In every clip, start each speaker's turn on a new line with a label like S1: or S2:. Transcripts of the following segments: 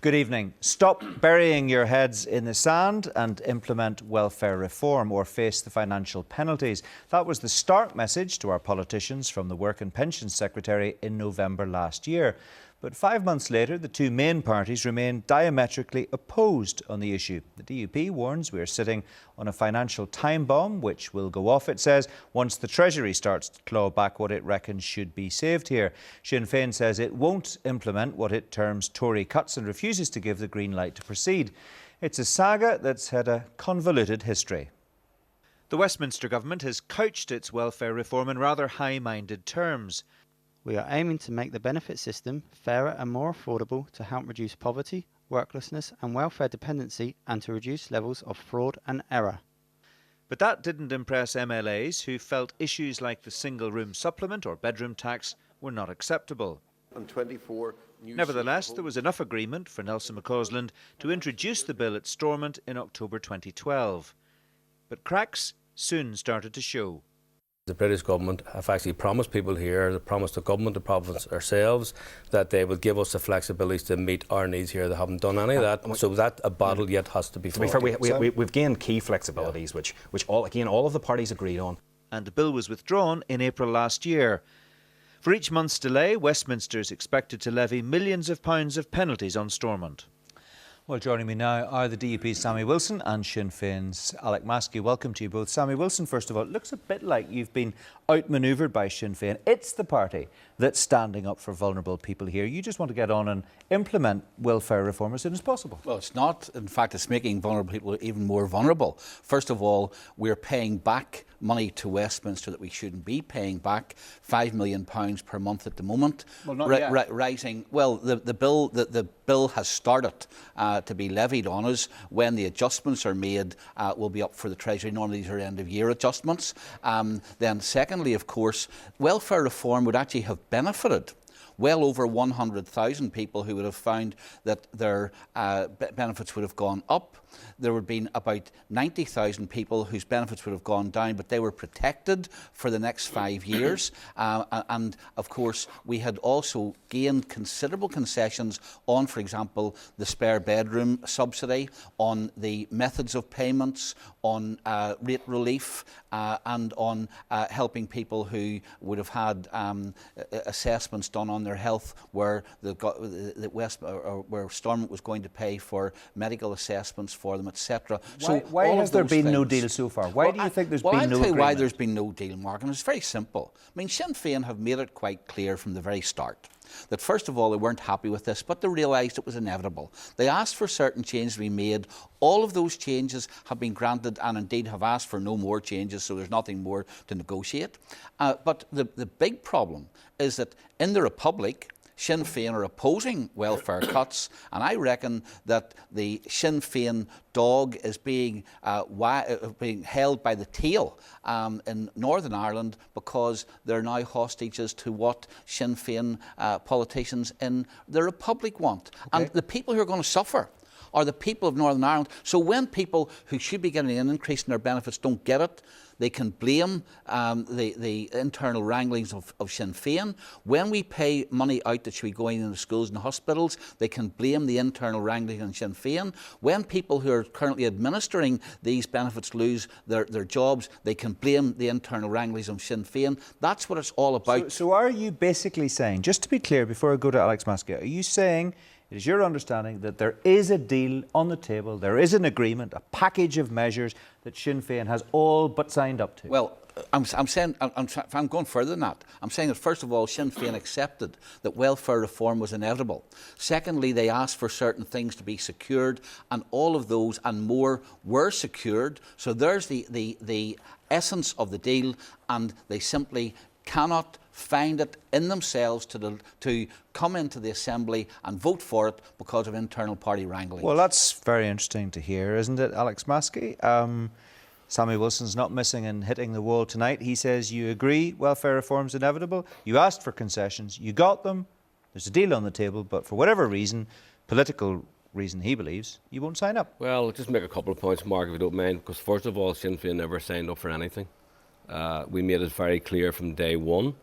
S1: Good evening. Stop burying your heads in the sand and implement welfare reform or face the financial penalties. That was the stark message to our politicians from the Work and Pensions Secretary in November last year. But 5 months later, the two main parties remain diametrically opposed on the issue. The DUP warns we are sitting on a financial time bomb, which will go off, it says, once the Treasury starts to claw back what it reckons should be saved here. Sinn Fein says it won't implement what it terms Tory cuts and refuses to give the green light to proceed. It's a saga that's had a convoluted history. The Westminster government has couched its welfare reform in rather high-minded terms.
S2: We are aiming to make the benefit system fairer and more affordable to help reduce poverty, worklessness and welfare dependency and to reduce levels of fraud and error.
S1: But that didn't impress MLAs who felt issues like the single-room supplement or bedroom tax were not acceptable. Nevertheless, there was enough agreement for Nelson McCausland to introduce the bill at Stormont in October 2012. But cracks soon started to show.
S3: The British government have actually promised people here, they promised the government, the province, ourselves, that they would give us the flexibilities to meet our needs here. They haven't done any of that, so that a battle yet has to be fought.
S4: To be fair, we've gained key flexibilities, which all of the parties agreed on.
S1: And the bill was withdrawn in April last year. For each month's delay, Westminster is expected to levy millions of pounds of penalties on Stormont. Well, joining me now are the DUP's Sammy Wilson and Sinn Féin's Alex Maskey. Welcome to you both. Sammy Wilson, first of all, it looks a bit like you've been outmanoeuvred by Sinn Féin. It's the party that's standing up for vulnerable people here. You just want to get on and implement welfare reform as soon as possible.
S5: Well, it's not. In fact, it's making vulnerable people even more vulnerable. First of all, we're paying back money to Westminster that we shouldn't be paying back, £5 million per month at the moment.
S1: Well, not yet.
S5: Rising. Well, the bill has started to be levied on us. When the adjustments are made, will be up for the Treasury. Normally these are end of year adjustments. Then secondly, of course, welfare reform would actually have benefited well over 100,000 people who would have found that their benefits would have gone up. There would have been about 90,000 people whose benefits would have gone down, but they were protected for the next 5 years. And of course, we had also gained considerable concessions on, for example, the spare bedroom subsidy, on the methods of payments, on rate relief, and on helping people who would have had assessments done on their health, where where Stormont was going to pay for medical assessments for them, etc.
S1: Why has there been no deal so far? Why do you think there's been no agreement?
S5: I'll tell you why there's been no deal, Mark, and it's very simple. I mean, Sinn Féin have made it quite clear from the very start that first of all they weren't happy with this, but they realised it was inevitable. They asked for certain changes to be made. All of those changes have been granted and indeed have asked for no more changes, so there's nothing more to negotiate. But the big problem is that in the Republic, Sinn Féin are opposing welfare cuts, and I reckon that the Sinn Féin dog is being held by the tail in Northern Ireland, because they're now hostages to what Sinn Féin politicians in the Republic want. Okay. And the people who are going to suffer are the people of Northern Ireland. So when people who should be getting an increase in their benefits don't get it, they can blame the internal wranglings of Sinn Féin. When we pay money out that should be going into schools and hospitals, they can blame the internal wrangling on Sinn Féin. When people who are currently administering these benefits lose their jobs, they can blame the internal wranglings of Sinn Féin. That's what it's all about.
S1: So are you basically saying, just to be clear before I go to Alex Maskey, are you saying it is your understanding that there is a deal on the table, there is an agreement, a package of measures that Sinn Féin has all but signed up to?
S5: Well, I'm going further than that. I'm saying that first of all, Sinn Féin accepted that welfare reform was inevitable. Secondly, they asked for certain things to be secured, and all of those and more were secured. So there's the essence of the deal, and they simply cannot find it in themselves to come into the Assembly and vote for it because of internal party wrangling.
S1: Well, that's very interesting to hear, isn't it, Alex Maskey? Sammy Wilson's not missing and hitting the wall tonight. He says you agree welfare reform's inevitable. You asked for concessions. You got them. There's a deal on the table, but for whatever reason, political reason he believes, you won't sign up.
S3: Well, I'll just make a couple of points, Mark, if you don't mind, because first of all, Sinn Féin never signed up for anything. We made it very clear from day one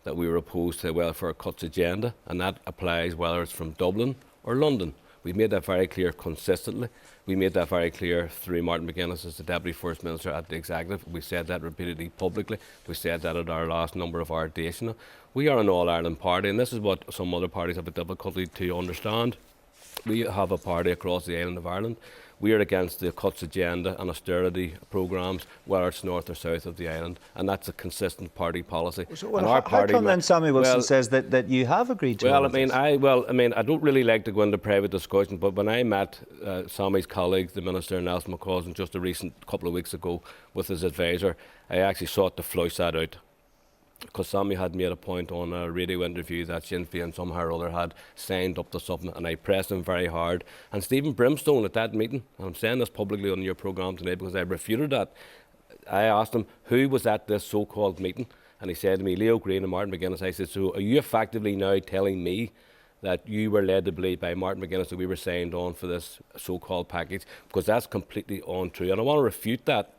S3: that we were opposed to the welfare cuts agenda, and that applies whether it's from Dublin or London. We've made that very clear consistently. We made that very clear through Martin McGuinness as the Deputy First Minister at the Executive. We said that repeatedly publicly. We said that at our last number of our days. We are an All-Ireland party, and this is what some other parties have a difficulty to understand. We have a party across the island of Ireland. We are against the cuts agenda and austerity programmes, whether it's north or south of the island, and that's a consistent party policy.
S1: So, how come then Sammy Wilson says that you have agreed to?
S3: I don't really like to go into private discussion, but when I met Sammy's colleague, the Minister Nelson McCausland, just a recent couple of weeks ago with his advisor, I actually sought to flush that out. Because Sammy had made a point on a radio interview that Sinn Fein somehow or other had signed up to something, and I pressed him very hard. And Stephen Brimstone at that meeting, and I'm saying this publicly on your programme today because I refuted that, I asked him who was at this so-called meeting, and he said to me, Leo Green and Martin McGuinness. I said, so are you effectively now telling me that you were led to believe by Martin McGuinness that we were signed on for this so-called package? Because that's completely untrue, and I want to refute that.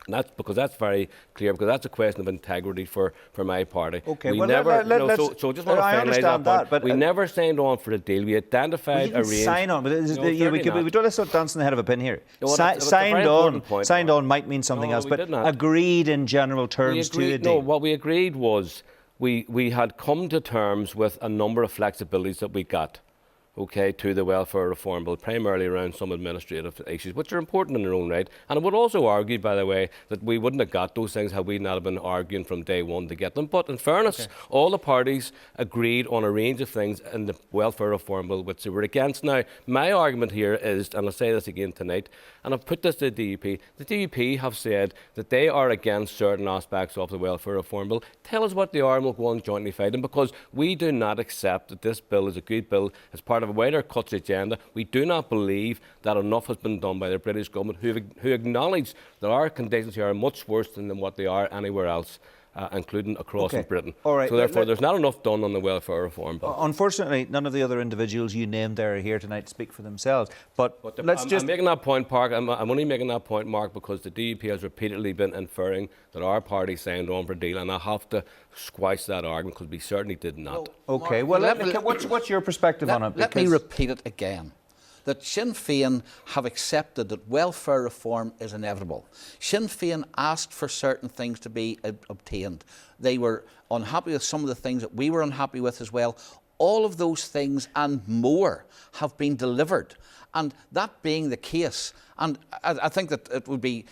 S3: And that's because that's very clear, because that's a question of integrity for my party.
S1: Okay,
S3: we
S1: well,
S3: never,
S1: so
S3: just want to
S1: finalise that point.
S3: But we never signed on for a deal. We identified,
S1: arranged. Sign on, but we don't let's not dance on the head of a pin here. Signed on might mean something else, but agreed in general terms to a deal.
S3: No, what we agreed was we had come to terms with a number of flexibilities that we got. Okay, to the welfare reform bill, primarily around some administrative issues, which are important in their own right. And I would also argue, by the way, that we wouldn't have got those things had we not have been arguing from day one to get them. But in fairness, all the parties agreed on a range of things in the welfare reform bill which they were against. Now, my argument here is, and I'll say this again tonight, and I've put this to the DUP, the DUP have said that they are against certain aspects of the welfare reform bill. Tell us what they are and we'll go on jointly fight them, because we do not accept that this bill is a good bill as part of a wider cuts agenda. We do not believe that enough has been done by the British government, who acknowledge that our conditions here are much worse than what they are anywhere else, including across Britain.
S1: All right.
S3: So therefore, there's not enough done on the welfare reform bill.
S1: Unfortunately, none of the other individuals you named there are here tonight to speak for themselves. But I'm
S3: making that point, Park. I'm only making that point, Mark, because the DUP has repeatedly been inferring that our party signed on for a deal, and I have to squash that argument because we certainly did not.
S1: Okay. Well, what's your perspective on it?
S5: Let me repeat it again. That Sinn Féin have accepted that welfare reform is inevitable. Sinn Féin asked for certain things to be obtained. They were unhappy with some of the things that we were unhappy with as well. All of those things and more have been delivered. And that being the case, and I think that it would be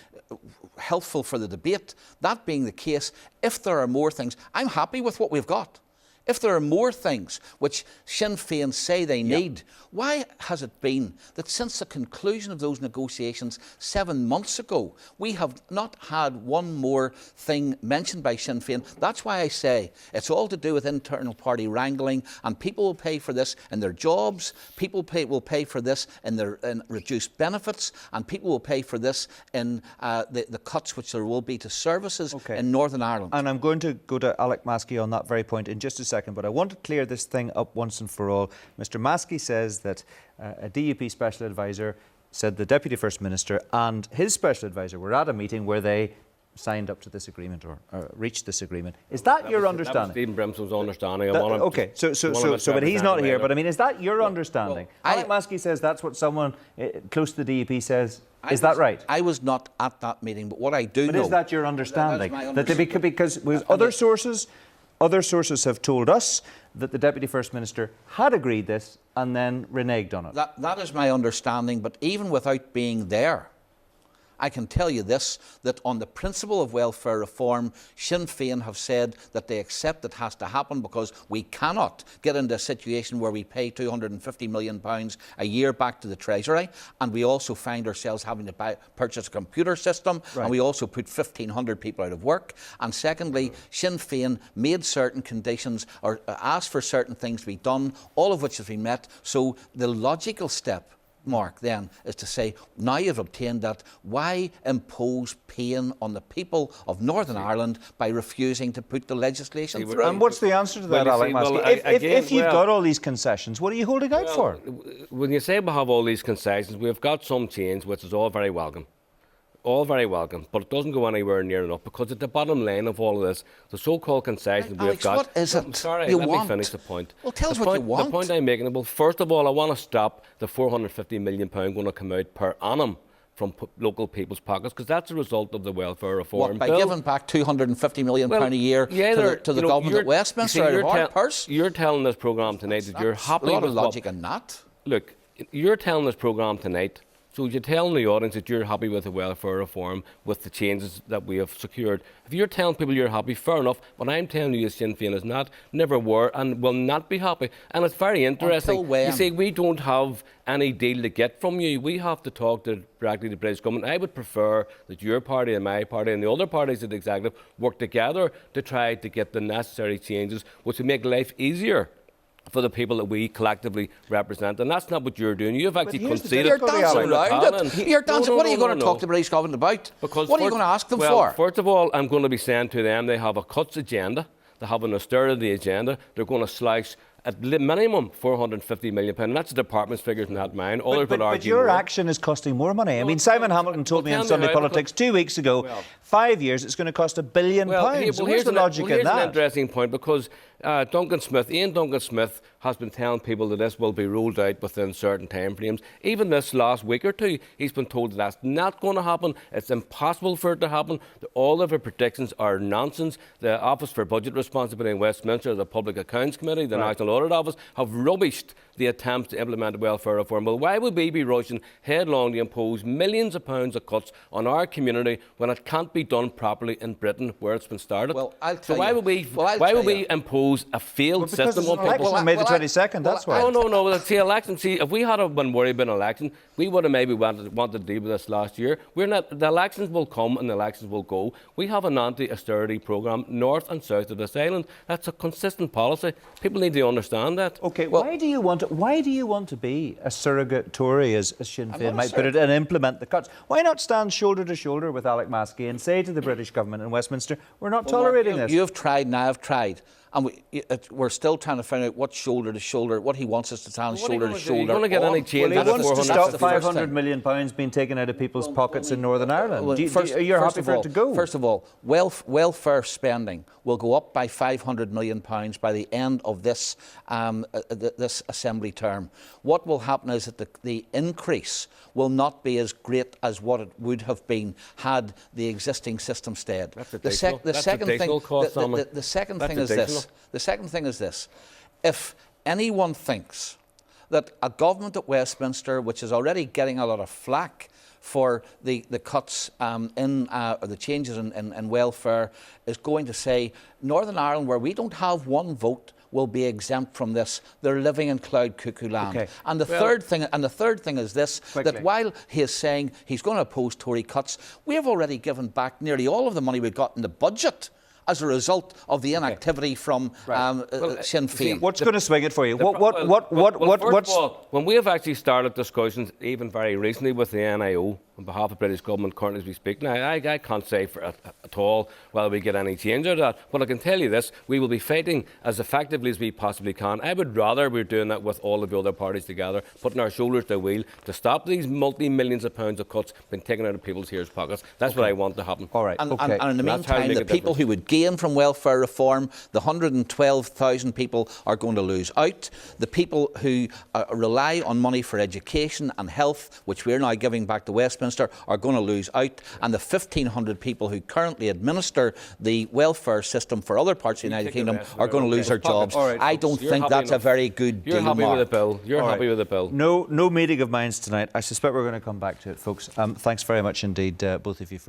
S5: helpful for the debate, that being the case, if there are more things, I'm happy with what we've got. If there are more things which Sinn Féin say they need, why has it been that since the conclusion of those negotiations 7 months ago, we have not had one more thing mentioned by Sinn Féin? That's why I say it's all to do with internal party wrangling, and people will pay for this in their jobs, people will pay for this in reduced benefits, and people will pay for this in the cuts which there will be to services in Northern Ireland.
S1: And I'm going to go to Alec Maskey on that very point in just a second. But I want to clear this thing up once and for all. Mr. Maskey says that a DUP special advisor said the Deputy First Minister and his special advisor were at a meeting where they signed up to this agreement or reached this agreement. Is that your understanding?
S3: That was Stephen Brimstone's understanding.
S1: But he's not here. But I mean, is that your understanding? Alec Maskey says that's what someone close to the DUP says. Is that right?
S5: I was not at that meeting, but what I do know...
S1: But is that your understanding? Because with other sources have told us that the Deputy First Minister had agreed this and then reneged on it.
S5: That is my understanding, but even without being there, I can tell you this, that on the principle of welfare reform, Sinn Féin have said that they accept it has to happen because we cannot get into a situation where we pay £250 million a year back to the Treasury, and we also find ourselves having to purchase a computer system, and we also put 1,500 people out of work. And secondly, Sinn Féin made certain conditions or asked for certain things to be done, all of which have been met. So the logical step, Mark, then, is to say, now you've obtained that, why impose pain on the people of Northern Ireland by refusing to put the legislation through?
S1: And what's the answer to that, Alec Maskey? If you've got all these concessions, what are you holding out for?
S3: When you say we have all these concessions, we've got some change, which is all very welcome. all very welcome, but it doesn't go anywhere near enough, because at the bottom line of all of this, the so-called concession we've
S5: Alex,
S3: got...
S5: what is it
S3: Sorry,
S5: you
S3: let
S5: want?
S3: me finish the point.
S5: Well, tell us
S3: The
S5: what you
S3: point-
S5: want.
S3: The point I'm making, well, first of all, I want to stop the £450 million going to come out per annum from local people's pockets, because that's a result of the welfare reform
S5: What, by
S3: bill.
S5: giving back £250 million
S3: Well,
S5: a year
S3: yeah,
S5: to the
S3: you know,
S5: government
S3: you're-
S5: at Westminster
S3: you see,
S5: out of
S3: you're
S5: our purse?
S3: You're telling this programme tonight that you're happy
S5: a lot
S3: with
S5: of logic in that.
S3: Look, you're telling this programme tonight, so you're telling the audience that you're happy with the welfare reform, with the changes that we have secured. If you're telling people you're happy, fair enough. But I'm telling you, Sinn Féin is not, never were, and will not be happy. And it's very interesting.
S5: Until when?
S3: You see, we don't have any deal to get from you. We have to talk directly to the British government. I would prefer that your party and my party and the other parties of the executive work together to try to get the necessary changes, which would make life easier for the people that we collectively represent. And that's not what you're doing. You've actually
S1: here's the
S3: conceded...
S5: You're
S1: difficulty,
S5: dancing
S1: Alan.
S5: around it. You're dancing. What are you going to talk to the British government about?
S3: Because
S5: what are you
S3: first-
S5: going to ask them
S3: well,
S5: for?
S3: First of all, I'm going to be saying to them they have a cuts agenda, they have an austerity agenda, they're going to slice at minimum £450 million. And that's the department's figures, not mine. Others will
S1: But
S3: argue
S1: your
S3: more.
S1: action is costing more money. I mean, Simon Hamilton told me
S3: tell
S1: on
S3: me
S1: Sunday
S3: how,
S1: Politics 2 weeks ago, 5 years, it's going to cost £1 billion. So where's the logic in
S3: here's an
S1: that?
S3: interesting point, because Ian Duncan Smith has been telling people that this will be ruled out within certain time frames. Even this last week or two, he's been told that that's not going to happen. It's impossible for it to happen. All of the predictions are nonsense. The Office for Budget Responsibility in Westminster, the Public Accounts Committee, the National Audit Office have rubbished the attempts to implement welfare reform. Well, why would we be rushing headlong to impose millions of pounds of cuts on our community when it can't be done properly in Britain, where it's been started?
S5: Well, I'll tell
S3: so why
S5: you.
S3: would we?
S5: Well, I'll
S3: why
S5: tell
S3: would we
S5: you.
S3: impose a failed
S1: Well, because
S3: system
S1: there's
S3: on
S1: an
S3: people?
S1: election May the
S5: Well,
S1: 22nd, that's why.
S3: No. See, election. See, if we had been worried about an election, we would have maybe wanted to deal with this last year. We're not. The elections will come and the elections will go. We have an anti-austerity programme north and south of this island. That's a consistent policy. People need to understand that.
S1: Okay, why do you want to be a surrogate Tory, as Sinn
S5: I'm
S1: Féin
S5: not a
S1: might put it, and implement the cuts? Why not stand shoulder to shoulder with Alec Maskey and say to the British government in Westminster, we're not tolerating this?
S5: You've tried and I've tried. And we're still trying to find out what shoulder to shoulder, what he wants us to stand shoulder to shoulder.
S3: You're going to get
S5: on.
S3: any change?
S1: Well, he
S3: That's
S1: wants to
S3: 450.
S1: stop £500 million being taken out of people's pockets in Northern Ireland.
S5: Well,
S1: You're happy for it to go?
S5: First of all, welfare spending will go up by £500 million by the end of this this Assembly term. What will happen is that the increase will not be as great as what it would have been had the existing system stayed. The second thing is this. If anyone thinks that a government at Westminster, which is already getting a lot of flack for the cuts or the changes in welfare, is going to say Northern Ireland, where we don't have one vote, will be exempt from this. They're living in cloud cuckoo land.
S1: Okay.
S5: And the third thing is this: that while he is saying he's going to oppose Tory cuts, we have already given back nearly all of the money we got in the budget as a result of the inactivity from Sinn Féin.
S1: What's going to swing it for you?
S3: Well,
S1: What's...
S3: first of all, when we have actually started discussions, even very recently with the NIO, on behalf of the British government currently as we speak, now I can't say at all whether we get any change out of that, but I can tell you this: we will be fighting as effectively as we possibly can. I would rather we're doing that with all of the other parties together, putting our shoulders to the wheel to stop these multi-millions of pounds of cuts being taken out of people's ears pockets. That's what I want to happen.
S1: All right,
S5: And in the
S3: That's how we
S5: meantime,
S3: make
S5: the
S3: a
S5: people
S3: difference.
S5: who would gain from welfare reform, the 112,000 people are going to lose out. The people who rely on money for education and health, which we're now giving back to Westminster, are going to lose out. And the 1,500 people who currently administer the welfare system for other parts of the United Kingdom are going to lose their jobs.
S1: All right,
S5: I don't
S3: You're
S5: think
S3: happy
S5: that's a
S3: enough.
S5: very good
S3: You're
S5: deal,
S3: happy
S5: Mark.
S3: with the bill. You're happy with the bill.
S1: No meeting of minds tonight. I suspect we're going to come back to it, folks. Thanks very much indeed, both of you, for